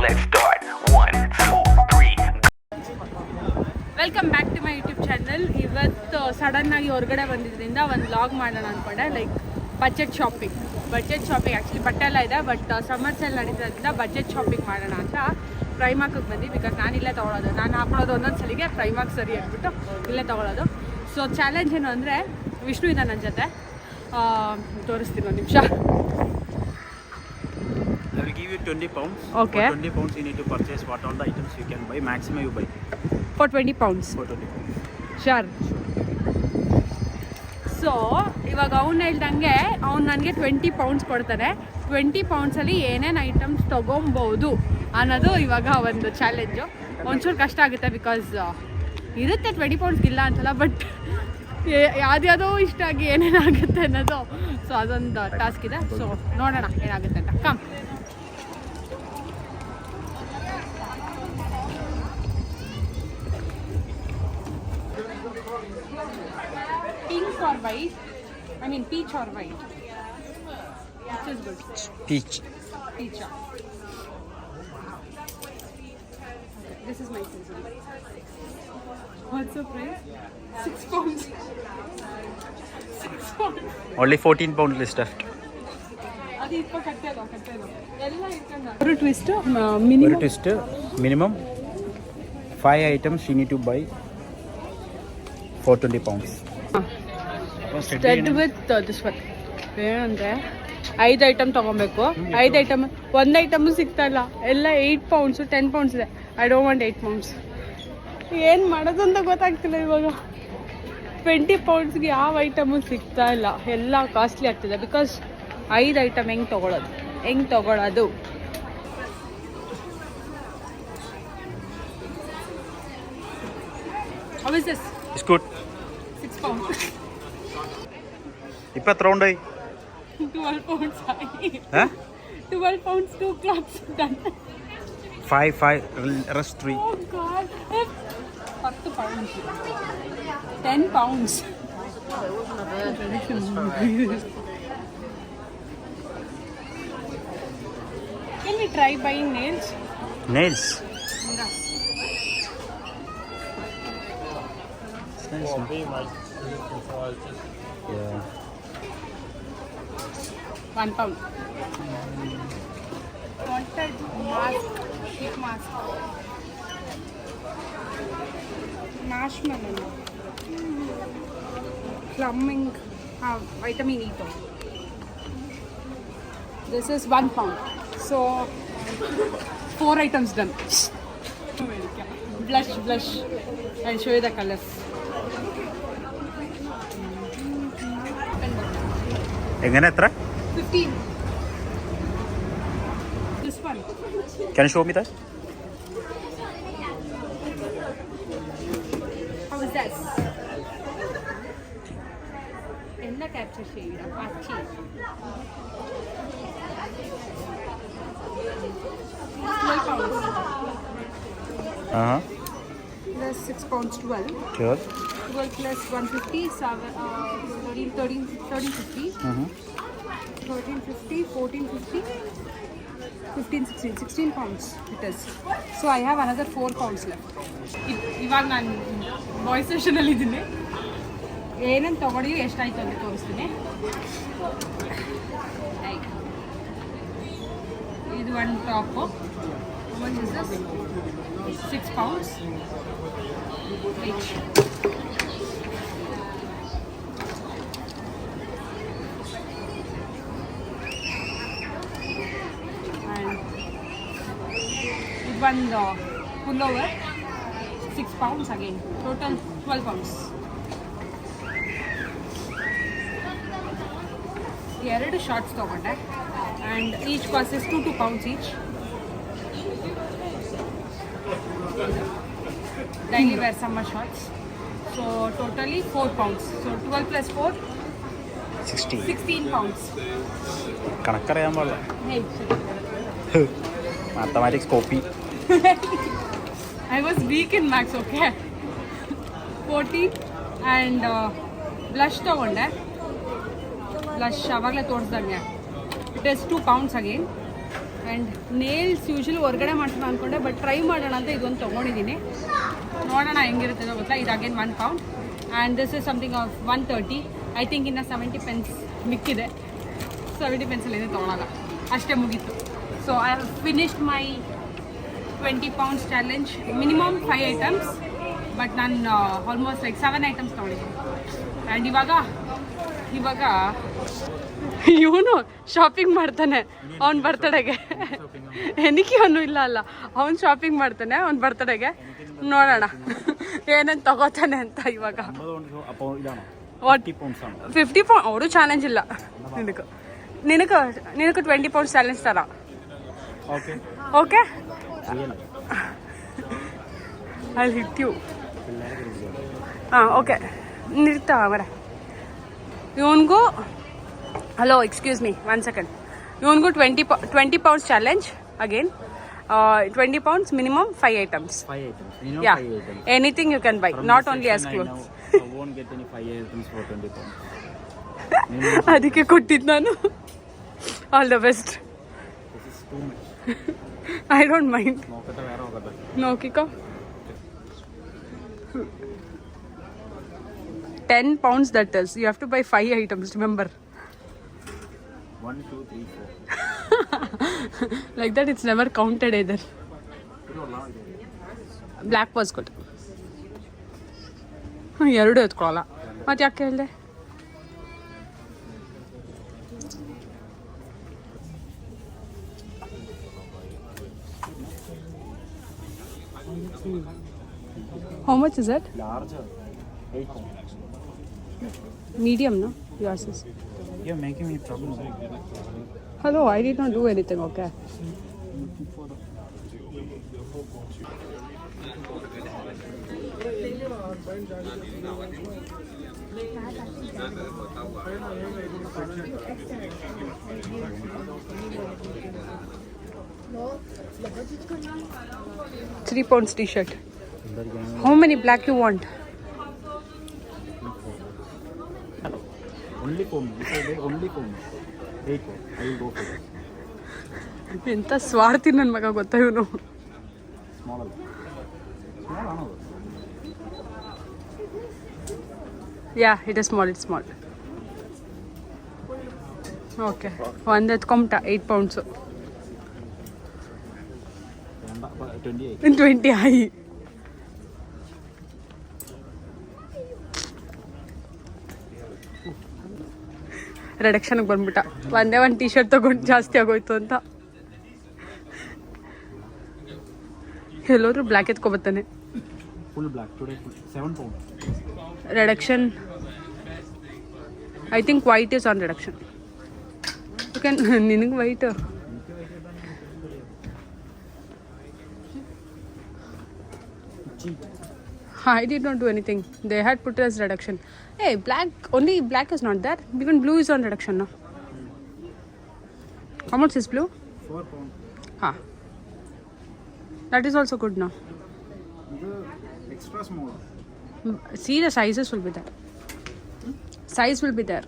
let's start. 1, 2, 3. Welcome back to my YouTube channel. ಇವತ್ತು ಸಡನ್ನಾಗಿ ಹೊರಗಡೆ ಬಂದಿದ್ದರಿಂದ ಒಂದು ವ್ಲಾಗ್ ಮಾಡೋಣ ಅಂದ್ಕೊಂಡೆ. ಲೈಕ್ ಬಜೆಟ್ ಶಾಪಿಂಗ್ ಆ್ಯಕ್ಚುಲಿ ಬಟ್ಟೆ ಎಲ್ಲ ಇದೆ, ಬಟ್ ಸಮ್ಮರ್ ಸೇಲ್ ನಡೀತಿರೋದ್ರಿಂದ ಬಜೆಟ್ ಶಾಪಿಂಗ್ ಮಾಡೋಣ ಅಂತ ಪ್ರೈಮಾರ್ಕ್ಗೆ ಬಂದು. ಬಿಕಾಸ್ ನಾನು ಇಲ್ಲೇ ತೊಗೊಳೋದು, ನಾನು ಹಾಕೊಳ್ಳೋದು ಒಂದೊಂದು ಸಲಿಗೆ ಪ್ರೈಮಾರ್ಕ್ ಸರಿ ಅಂದ್ಬಿಟ್ಟು ಇಲ್ಲೇ ತೊಗೊಳೋದು. ಸೊ ಚಾಲೆಂಜ್ ಏನು ಅಂದರೆ, ವಿಷ್ಣು ಇದೆ ನನ್ನ ಜೊತೆ, ತೋರಿಸ್ತೀನಿ ಒಂದು ನಿಮಿಷ. I will give you 20 pounds. Okay. For 20 pounds you need to purchase what all the items you can buy. Maximum you buy. For 20 pounds. For 20 pounds. Sure. So ಇವಾಗ ಅವ್ನು ಹೇಳ್ದಂಗೆ ಅವ್ನು ನನಗೆ 20 pounds ಕೊಡ್ತಾನೆ. 20 poundsಲ್ಲಿ ಏನೇನು ಐಟಮ್ಸ್ ತೊಗೊಬೋದು ಅನ್ನೋದು ಇವಾಗ ಒಂದು ಚಾಲೆಂಜು. ಒಂಚೂರು ಕಷ್ಟ ಆಗುತ್ತೆ, ಬಿಕಾಸ್ ಇರುತ್ತೆ 20 pounds ಇಲ್ಲ ಅಂತಲ್ಲ, ಬಟ್ ಯಾವ್ದ್ಯಾವುದೋ ಇಷ್ಟ ಆಗಿ ಏನೇನಾಗುತ್ತೆ ಅನ್ನೋದು. ಸೊ ಅದೊಂದು ಟಾಸ್ಕ್ ಇದೆ. ಸೊ ನೋಡೋಣ ಏನಾಗುತ್ತೆ ಅಂತ. Come. Pink or white? I mean peach or white? Which is good? Peach. Peach. Okay, this is my size. What's the price? 6 pounds. 6 pounds. Only 14 pounds list left. ಅದು ಇಪ್ಪ ಕಟ್ಟೆಲ್ಲ ಎಲ್ಲ ಇಟ್ಕೊಂಡ. ಒಂದು twist minimum. One twist minimum 5 items you need to buy for 20 pounds. Stud with this one. ಏನಂದರೆ 5 item ತೊಗೊಬೇಕು. 5 item, ಒಂದು item ಸಿಗ್ತಾ ಇಲ್ಲ. ಎಲ್ಲ 8 pounds 10 pounds ಇದೆ. I don't want 8 pounds. ಏನು ಮಾಡೋದು ಅಂತ ಗೊತ್ತಾಗ್ತಿಲ್ಲ ಇವಾಗ. 20 poundsಗೆ ಯಾವ ಐಟಮು ಸಿಗ್ತಾ ಇಲ್ಲ, ಎಲ್ಲ ಕಾಸ್ಟ್ಲಿ ಆಗ್ತಿದೆ. ಬಿಕಾಸ್ 5 ಐಟಮ್ ಹೆಂಗೆ ತೊಗೊಳೋದು? How is this? It's good. 6 pounds. 20 round ಆಗಿ 12 pounds ಆಗಿ. 12 pounds 2 cloths done. 5 rest 3. Oh God. 10 pounds. 10 pounds. Can we try buying nails? Nails. It's nice, no? Yeah. 1 pound. Wanted mask, sheet mask. Marshmallow. Plumbing, vitamin E though. This is 1 pound. So 4 items done. Blush. I'll show you the colors. എങ്ങനെ എത്ര? 15. This one. Can you show me that? How is that? Enna capture shade. Apache. 12 pounds. Plus 6 pounds 12. Sure. 12 plus 150, 1350. 1350, 1450, 15, 16 pounds it is. So I have another 4 pounds left. ಇವಾಗ ನಾನು boys ಸೆಷನಲ್ಲಿ ಇದ್ದೀನಿ. ಏನೇನು ತೊಗೊಂಡು ಎಷ್ಟಾಯ್ತು ಅಂತ ತೋರಿಸ್ತೀನಿ. ಇದು ಒಂದು top. How much is this? 6 pounds each. One pullover, 6 pounds again. Total 12 pounds. ಎರಡು ಶಾರ್ಟ್ಸ್ ತೊಗೊಂಡೆ and each cost is 2 pounds each. Daily wear summer shorts. So totally 4 pounds. So 12 plus 4, 16 pounds. കണക്കറിയാൻ പാടില്ല. Hey. Mathematics copy. I was weak in maths, okay? 40 and blush ತಗೊಂಡೆ. Blush ಆವಾಗಲೇ ತೋರಿಸ್ದಂಗೆ. It is 2 pounds again. And nails usually ಹೊರಗಡೆ ಮಾಡ್ಸೋಣ ಅಂದ್ಕೊಂಡೆ but try ಮಾಡೋಣ ಅಂತ ಇದೊಂದು ತೊಗೊಂಡಿದ್ದೀನಿ. ನೋಡೋಣ ಹೆಂಗಿರುತ್ತೆ ಗೊತ್ತಾ. ಇದು again £1 and this is something of 130. I think ಇನ್ನು 70 ಪೆನ್ಸ್ ಮಿಕ್ಕಿದೆ. 70 ಪೆನ್ಸಲ್ಲಿ ಏನು ತೊಗೊಳಲ್ಲ, ಅಷ್ಟೇ ಮುಗೀತು. So I have finished my £20 challenge. Minimum 5 items, but ನಾನು ಆಲ್ಮೋಸ್ಟ್ ಲೈಕ್ 7 ಐಟಮ್ಸ್ ತೊಗೊಂಡಿದ್ದೀನಿ. ಆ್ಯಂಡ್ ಇವಾಗ ಇವನು ಶಾಪಿಂಗ್ ಮಾಡ್ತಾನೆ ಅವ್ನ ಬರ್ತಡೆಗೆ. ಏನಕ್ಕೆ ಅವನು ಇಲ್ಲ ಅಲ್ಲ, ಅವ್ನು ಶಾಪಿಂಗ್ ಮಾಡ್ತಾನೆ ಅವ್ನ ಬರ್ತಡೆಗೆ. ನೋಡೋಣ ಏನೇನು ತಗೋತಾನೆ ಅಂತ. ಇವಾಗ 50 ಪೌಂಡ್ ಅವರು ಚಾಲೆಂಜ್ ಇಲ್ಲ. ನಿನಗೆ £20 ಚಾಲೆಂಜ್ ತರ. ಓಕೆ ಅಲ್ಲಿ ಹಿಟ್ಯೂ. ಹಾಂ ಓಕೆ ನಿರ್ತಾ ಮರ. ಇವನಿಗೂ ಹಲೋ ಎಕ್ಸ್ಕ್ಯೂಸ್ ಮೀ 1 ಸೆಕೆಂಡ್. ಇವನಿಗೂ £20 challenge again. £20 minimum 5 items. Yeah, anything you can buy, not only as clothes. I won't get any 5 items for £20. ಅದಕ್ಕೆ ಕೊಟ್ಟಿದ್ದು ನಾನು. All the best. This is too much. I don't mind. ನೋಕಟ ಬೇರೆ ಹೋಗದ. ನೋಕಿಕೋ. £10 that is. You have to buy 5 items, remember. 1 2 3 4. Like that it's never counted either. Black was good. ಎರಡು ಎತ್ಕೊಳ್ಳಲ್ಲ ಮತ್ತೆ ಯಾಕೆ ಹೇಳಿದೆ. How much is it? Large 8 pounds. Medium, no? Yours is. You're making me trouble. Hello, I did not do anything, okay? £3 t-shirt. How many black you want? Only for me. If I did only for me. 8 pounds. I will go for it. ಎಂತ ಸ್ವಾರ್ಥಿ ನನ್ನ ಮಗ ಗೊತ್ತಾ ಇವನು. Small ಅಲ್ಲ. Small ಅನ್ನೋದು. Yeah, it is small, it's small. Okay. ಒಂದು ಎತ್ಕೊಂಬಿಟ್ಟ £8. 28. 20 ಆಯಿ. ರಿಡಕ್ಷನ್ಗೆ ಬಂದ್ಬಿಟ್ಟ. ಒಂದೇ ಒಂದು ಟಿ ಶರ್ಟ್ ತೊಗೊಂಡು ಜಾಸ್ತಿ ಆಗೋಯ್ತು ಅಂತ. ಎಲ್ಲರೂ black ಎತ್ಕೊಬತ್ತಾನೆ. Full black today. 7 pounds. Reduction. I think white is on reduction. You can ನಿನಗೆ white. I did not do anything. They had put it as reduction. Hey, black, only black is not there. Even blue is on reduction now. How much is blue? 4 pounds. Ah. That is also good now. Extra small. See, the sizes will be there. Size will be there.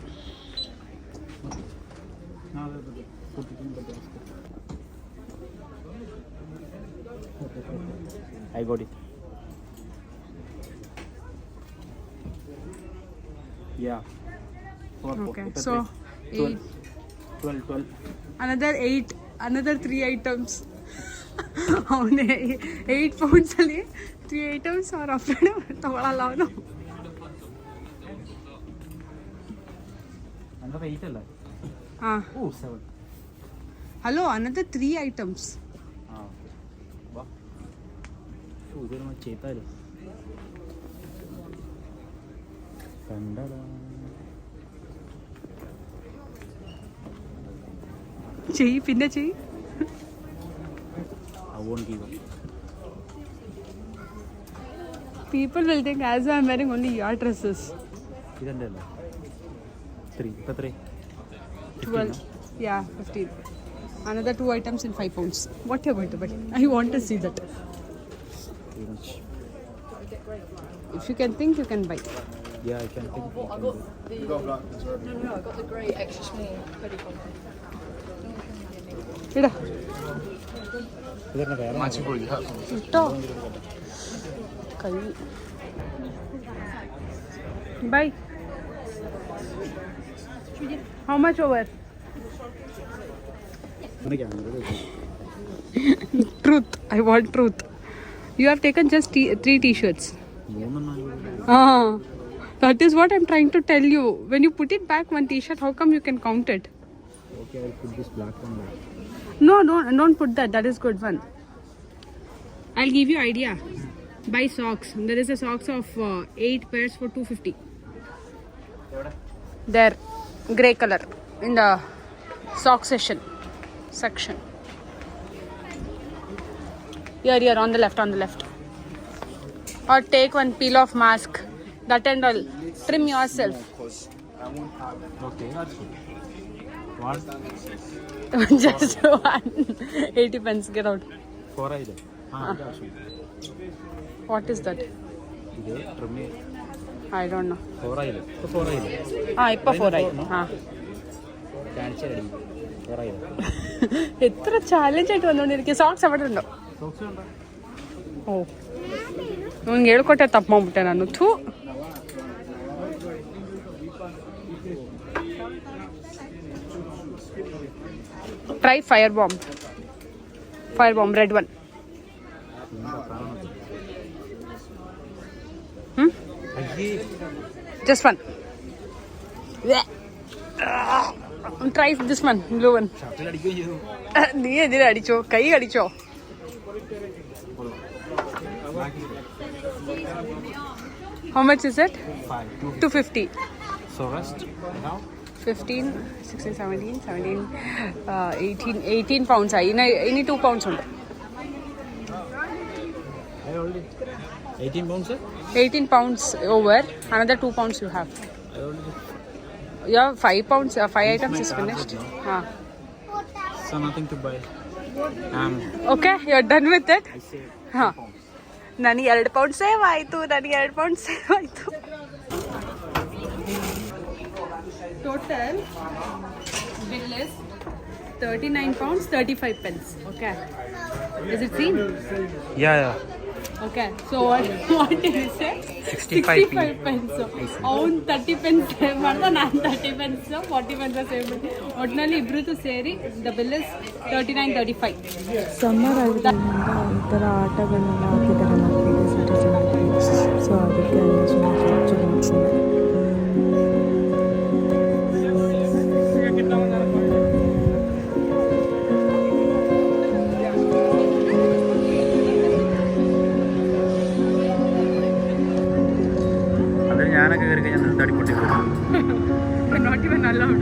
Now put it in the basket. I got it. Yeah. 4 Okay, pounds. so 8. 12. Another 8. Another 3 items. ಅವನೇ £8 ಅಲ್ಲಿ 3 items ಅವ್ರ ಅಪ್ಪನೇ ತಗೊಳಲ್ಲ ಅವನು. Another 8 ಅಲ್ಲ. ಹಾಂ. Oh, 7. Hello, another 3 items. ಹಾಂ. ಬಾ. ಉದರ ಮತ್ತೆ ಚೇತಾ ಇಲ್ಲ. ಕಂಡಡ. చెయ్యి పిన్న చెయ్యి. I won't give up. People will think as I am wearing only your dresses. ಇದೆಲ್ಲ 3. 12. Yeah, 15. Another 2 items in £5. What you're going to buy? I want to see that. If you can think, you can buy. Yeah, I can think. I got the... No, I got the grey extra small hoodie. ಇಡ ಮಾಚಿಪುಡಿ ಇಟ್ಟೋ ಕೈ by how much over Truth. I want truth. You have taken just 3 t-shirts. That is what I'm trying to tell you. When you put it back one t-shirt, how come you can count it? Okay, I'll put this black one back. No, don't put that. That is good one. I'll give you idea. Buy socks. There is a socks of 8 pairs for 250. There, grey color in the sock section. Here, on the left. Or take one peel off mask. That and all. Trim yourself. Okay, that's good. What? Just one. 80 pence. Get out. 4 ಇದೆ. What is that? ಇದೆ ಟ್ರಿಮ್ಮಿ. I don't know. 4 ಇದೆ. 4 ಇದೆ. ಇಪ್ಪ 4 ಆಯ್ತು. കാണിച്ചു ready 4 ಇದೆ. എത്ര challenge ആയിട്ട് വന്നോണ്ടിരിക്കുക. സോക്സ് എവിടെ ഉണ്ടോ? സോക്സ് ഉണ്ടോ? ಓ ನಂಗೆ ಹೇಳ್ಕೊಟ್ಟೆ ತಪ್ಪು ಮಾಡ್ಬಿಟ್ಟೆ ನಾನು. ಥೂ. Try fire bomb red one. Just one. Try this one blue one. നീ എന്തിനാ അടിച്ചോ? കൈ അടിച്ചോ? How much is it? 250. So rest now 15, 16, 17, 18 pounds. Ini 2 pounds ഉണ്ട്. I already 18 pounds sir? 18 pounds over. Another 2 pounds you have. I already Yeah, 5 pounds. 5 items is finished. so nothing to buy. Okay, you're done with it. I say ನನಗೆ 2 pound save ಆಯಿತು. Total bill is 39 pounds 35 pence. Okay, is it seen? yeah Okay, so what did you say? 65 pence. ಅವ್ನು 30 pence save ಮಾಡ್ದ, ನಾನು 30 pence 40 pence save ಮಾಡಿ ಒಟ್ಟಿನಲ್ಲಿ ಇಬ್ಬರದ್ದು ಸೇರಿ the bill is 39.35. Summer ಆಗಿರೋದ್ರಿಂದ ಈ ಥರ ಆಟಗಳನ್ನೆಲ್ಲ ಹಾಕಿದ್ದಾರೆ ಮಕ್ಕಳಿಗೆ ಸಿಟಿಸನ್ಗೆ. ಸೊ ಅದಕ್ಕೆ ಕ್ಯಾಪ್ಚರ್ ಮಾಡ್ತಾರೆ. അതിൽ ഞാനൊക്കെ കയറി കഴിഞ്ഞാൽ തടിപ്പൊട്ടി Not even allowed.